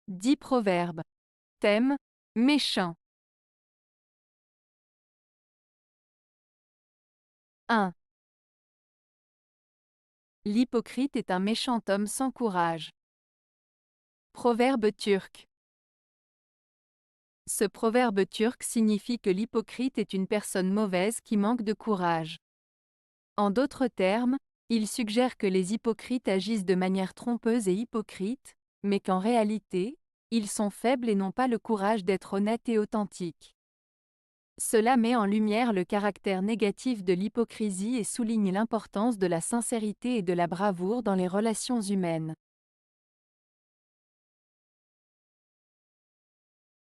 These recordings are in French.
10 proverbes. Thème: méchant. 1. L'hypocrite est un méchant homme sans courage. Proverbe turc. Ce proverbe turc signifie que l'hypocrite est une personne mauvaise qui manque de courage. En d'autres termes, il suggère que les hypocrites agissent de manière trompeuse et hypocrite, mais qu'en réalité, ils sont faibles et n'ont pas le courage d'être honnêtes et authentiques. Cela met en lumière le caractère négatif de l'hypocrisie et souligne l'importance de la sincérité et de la bravoure dans les relations humaines.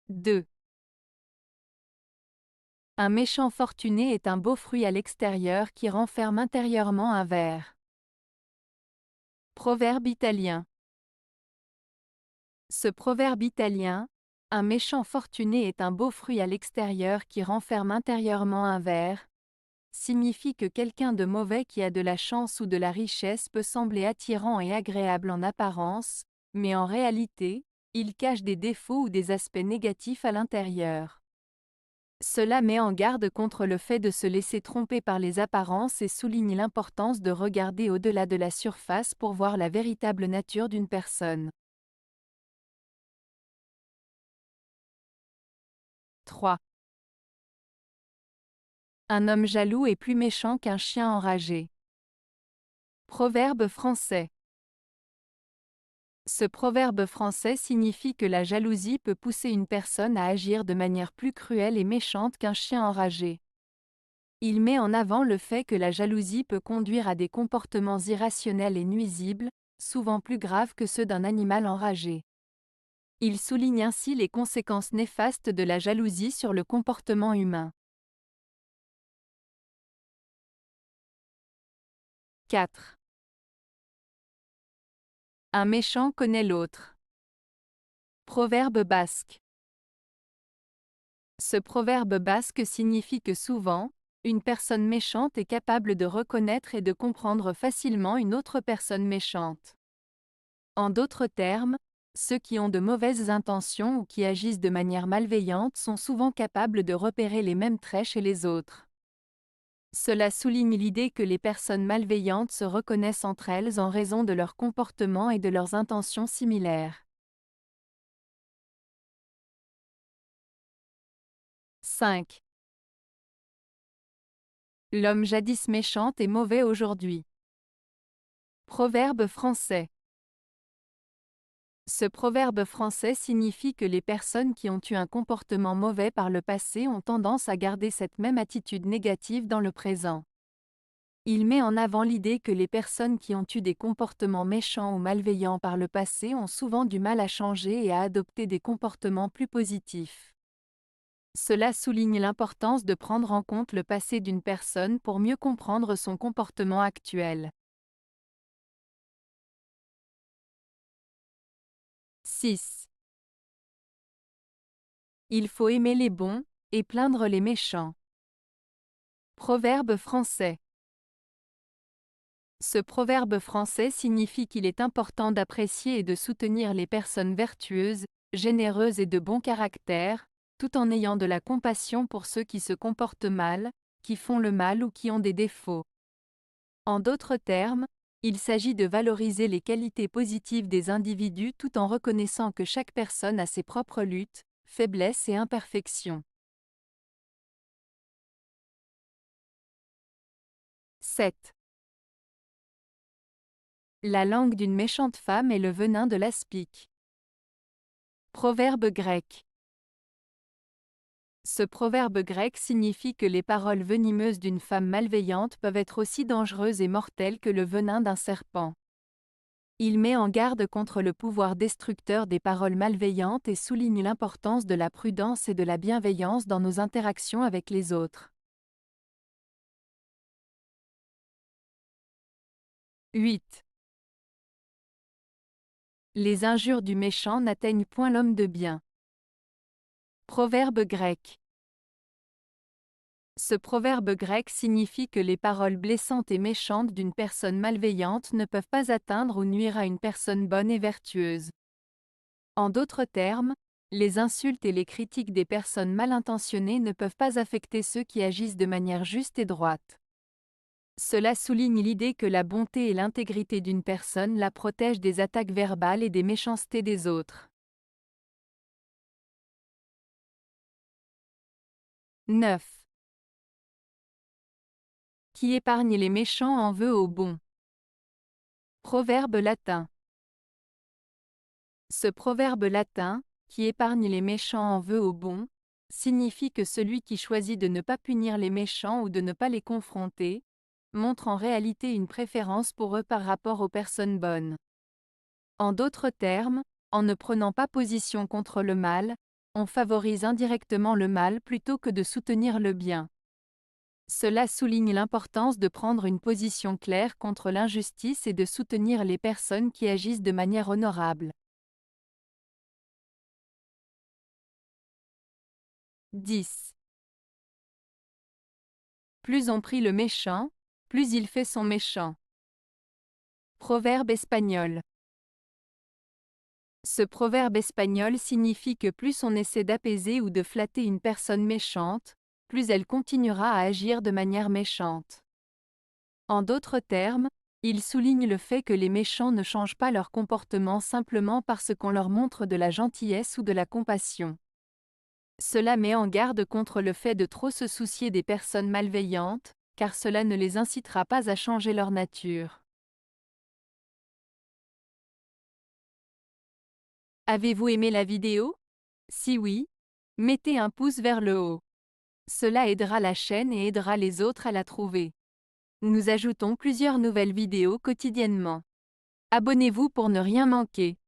2. Un méchant fortuné est un beau fruit à l'extérieur qui renferme intérieurement un ver. Proverbe italien. Ce proverbe italien, un méchant fortuné est un beau fruit à l'extérieur qui renferme intérieurement un ver, signifie que quelqu'un de mauvais qui a de la chance ou de la richesse peut sembler attirant et agréable en apparence, mais en réalité, il cache des défauts ou des aspects négatifs à l'intérieur. Cela met en garde contre le fait de se laisser tromper par les apparences et souligne l'importance de regarder au-delà de la surface pour voir la véritable nature d'une personne. 3. Un homme jaloux est plus méchant qu'un chien enragé. Proverbe français. Ce proverbe français signifie que la jalousie peut pousser une personne à agir de manière plus cruelle et méchante qu'un chien enragé. Il met en avant le fait que la jalousie peut conduire à des comportements irrationnels et nuisibles, souvent plus graves que ceux d'un animal enragé. Il souligne ainsi les conséquences néfastes de la jalousie sur le comportement humain. 4. Un méchant connaît l'autre. Proverbe basque. Ce proverbe basque signifie que souvent, une personne méchante est capable de reconnaître et de comprendre facilement une autre personne méchante. En d'autres termes, ceux qui ont de mauvaises intentions ou qui agissent de manière malveillante sont souvent capables de repérer les mêmes traits chez les autres. Cela souligne l'idée que les personnes malveillantes se reconnaissent entre elles en raison de leur comportement et de leurs intentions similaires. 5. L'homme jadis méchant est mauvais aujourd'hui. Proverbe français. Ce proverbe français signifie que les personnes qui ont eu un comportement mauvais par le passé ont tendance à garder cette même attitude négative dans le présent. Il met en avant l'idée que les personnes qui ont eu des comportements méchants ou malveillants par le passé ont souvent du mal à changer et à adopter des comportements plus positifs. Cela souligne l'importance de prendre en compte le passé d'une personne pour mieux comprendre son comportement actuel. 6. Il faut aimer les bons et plaindre les méchants. Proverbe français. Ce proverbe français signifie qu'il est important d'apprécier et de soutenir les personnes vertueuses, généreuses et de bon caractère, tout en ayant de la compassion pour ceux qui se comportent mal, qui font le mal ou qui ont des défauts. En d'autres termes, il s'agit de valoriser les qualités positives des individus tout en reconnaissant que chaque personne a ses propres luttes, faiblesses et imperfections. 7. La langue d'une méchante femme est le venin de l'aspic. Proverbe grec. Ce proverbe grec signifie que les paroles venimeuses d'une femme malveillante peuvent être aussi dangereuses et mortelles que le venin d'un serpent. Il met en garde contre le pouvoir destructeur des paroles malveillantes et souligne l'importance de la prudence et de la bienveillance dans nos interactions avec les autres. 8. Les injures du méchant n'atteignent point l'homme de bien. Proverbe grec. Ce proverbe grec signifie que les paroles blessantes et méchantes d'une personne malveillante ne peuvent pas atteindre ou nuire à une personne bonne et vertueuse. En d'autres termes, les insultes et les critiques des personnes mal intentionnées ne peuvent pas affecter ceux qui agissent de manière juste et droite. Cela souligne l'idée que la bonté et l'intégrité d'une personne la protègent des attaques verbales et des méchancetés des autres. 9. Qui épargne les méchants en veut aux bons. Proverbe latin. Ce proverbe latin, qui épargne les méchants en veut aux bons, signifie que celui qui choisit de ne pas punir les méchants ou de ne pas les confronter, montre en réalité une préférence pour eux par rapport aux personnes bonnes. En d'autres termes, en ne prenant pas position contre le mal, on favorise indirectement le mal plutôt que de soutenir le bien. Cela souligne l'importance de prendre une position claire contre l'injustice et de soutenir les personnes qui agissent de manière honorable. 10. Plus on prie le méchant, plus il fait son méchant. Proverbe espagnol. Ce proverbe espagnol signifie que plus on essaie d'apaiser ou de flatter une personne méchante, plus elle continuera à agir de manière méchante. En d'autres termes, il souligne le fait que les méchants ne changent pas leur comportement simplement parce qu'on leur montre de la gentillesse ou de la compassion. Cela met en garde contre le fait de trop se soucier des personnes malveillantes, car cela ne les incitera pas à changer leur nature. Avez-vous aimé la vidéo? Si oui, mettez un pouce vers le haut. Cela aidera la chaîne et aidera les autres à la trouver. Nous ajoutons plusieurs nouvelles vidéos quotidiennement. Abonnez-vous pour ne rien manquer.